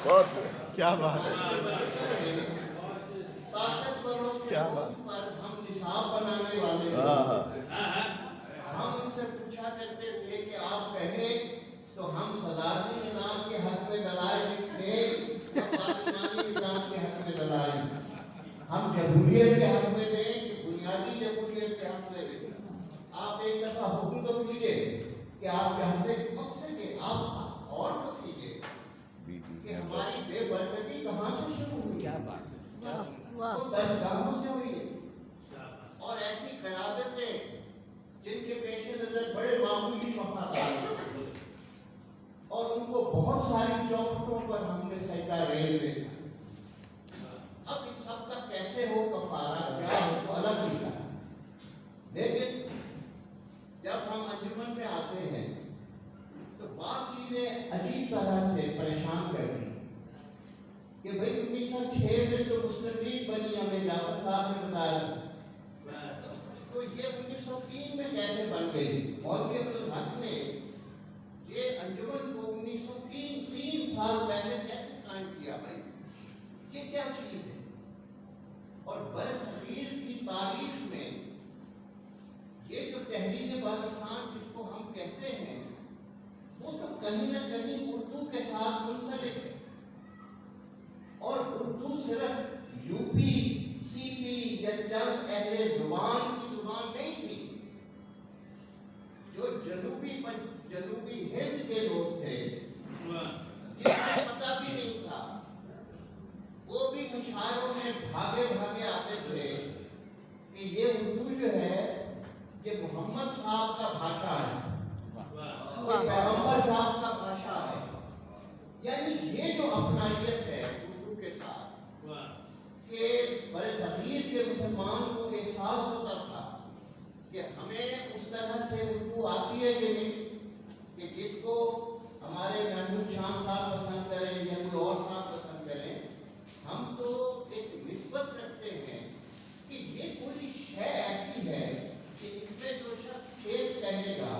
بہت کیا بات ہے، طاقتوروں کے کیا حکم بات، پر ہم نصاب بنانے والے ہاں لوگ، ہاں ہم ان سے پوچھا کرتے تھے کہ آپ کہیں تو ہم صدارتی نظام کے حق میں دلائل لکھیں یا پارلیمانی نظام کے حق میں دلائل، ہم جمہوریت کے حق میں دیں کہ بنیادی جمہوریت کے حق میں دیں؟ آپ ایک دفعہ حکم تو کیجیے کہ آپ چاہتے مقصد کہ آپ اور تو کیجیے کہ ہماری بے برکتی کہاں سے شروع ہوئی؟ کیا بات ہے، وہ 10 گاموں سے ہوئی ہے، اور ایسی قیادتیں جن کے پیش نظر بڑے معمولی مفادات ہیں، اور ان کو بہت ساری چوکھٹوں پر ہم نے سجدہ ریز دیکھا۔ اب اس سب کا کیسے ہو کفارہ، کیا ہو، تو الگ قصہ ہے، لیکن جب ہم انجمن میں آتے ہیں تو بعض چیزیں عجیب طرح سے پریشان کرتی ہیں کہ بھئی 1906 میں تو مسلم لیگ بنی، ہمیں جعفر صاحب نے بتایا، تو یہ 1903 میں کیسے بن گئی؟ مولوی عبدالحق نے یہ انجمن کو 1903 سال پہلے کیسے قائم کیا؟ بھائی یہ کیا چیز ہے؟ اور برصغیر کی تاریخ میں یہ جو تحریک بالستان جس کو ہم کہتے ہیں، وہ تو کہیں نہ کہیں اردو کے ساتھ منسلک ہے، اور اردو صرف یو پی سی پی یا چند اہل زبان کی زبان نہیں تھی، جو جنوبی ہند کے لوگ تھے جن کو پتہ بھی نہیں تھا، وہ بھی مشاعروں میں بھاگے بھاگے آتے تھے کہ یہ اردو جو ہے یہ محمد صاحب کا بھاشا ہے، یہ پیغمبر صاحب کا بھاشا ہے، یعنی یہ جو اپنائیت ہے اردو کے ساتھ کہ برصغیر کے مسلمان کو احساس ہوتا تھا کہ ہمیں اس طرح سے اردو آتی ہے کہ نہیں، کہ جس کو ہمارے محمود شام صاحب پسند کریں یا کوئی اور صاحب پسند کریں، ہم تو ایک نسبت رکھتے ہیں کہ یہ کوئی شے ایسی ہے کہ اس میں جو شخص شیخ کہے گا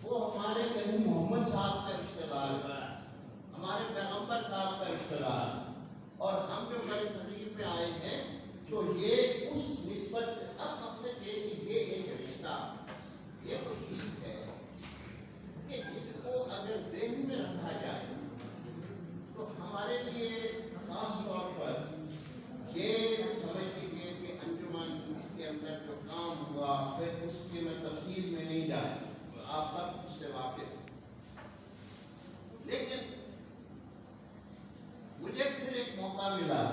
وہ ہمارے کہیں محمد صاحب کا رشتہ دار ہے، ہمارے پیغمبر صاحب کا رشتہ دار ہے، اور ہم جو برصغیر میں آئے ہیں تو یہ اس نسبت سے، اب مقصد یہ کہ یہ ایک رشتہ، یہ وہ چیز ہے کہ جس کو اگر ذہن میں رکھا جائے تو ہمارے لیے خاص طور پر یہ سمجھ لیجیے کہ انجمن اس کے اندر جو کام ہوا، پھر اس کی میں تفصیل میں نہیں جائے، آپ سب اس سے واقف ہیں، لیکن مجھے پھر ایک موقع ملا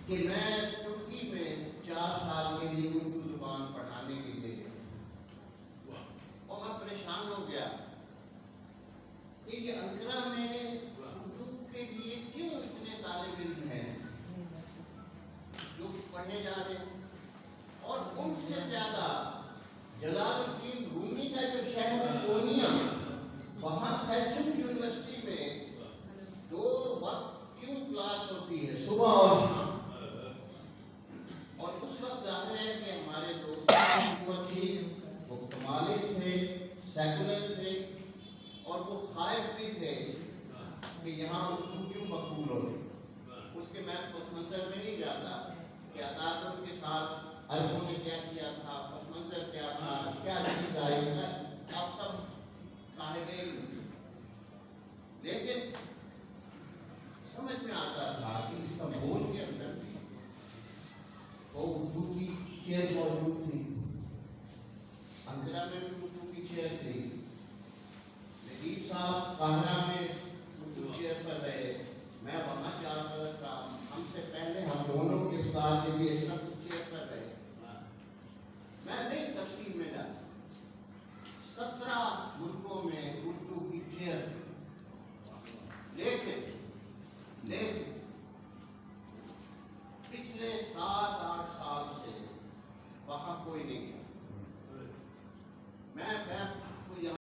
کہ میں ترکی میں 4 سال کے لیے اردو زبان پڑھانے کے لیے گیا، اور میں پریشان ہو گیا کہ یہ انقرہ میں اردو کے لیے کیوں اتنے طالب علم ہیں جو پڑھے جا رہے ہیں، اور ان سے زیادہ جلال الدین رومی کا جو شہر ہے کونیا، وہاں سیلجوک یونیورسٹی میں 2 وقت کیوں کلاس ہوتی ہے، صبح اور شام، اور اس وقت ظاہر ہے کہ ہمارے دوست حکومت تھی، وہ کمالسٹ تھے، سیکولر تھے، اور وہ خائف بھی تھے کہ یہاں اردو کیوں مقبول ہو، اس کے میں پس منظر میں نہیں جاتا کہ اتاتürk کے ساتھ عربوں نے کیا کیا تھا، پس منظر کیا تھا، کیا چیز آئی ہے، آپ سب صاحب علم، لیکن سمجھ میں آتا تھا کہ استنبول کے اندر بھی وہ اردو کی چیئر موجود تھی، انقرہ میں بھی اردو کی چیئر تھی، نجیب صاحب قاہرہ میں اردو چیئر پر رہے، میں وہاں 4 برس رہا، ہم سے پہلے ہم دونوں کے استاد نبی اشرف چیئر پر رہے، میں نہیں تفصیل میں جاتا، 17 ملکوں میں اردو کی چیئر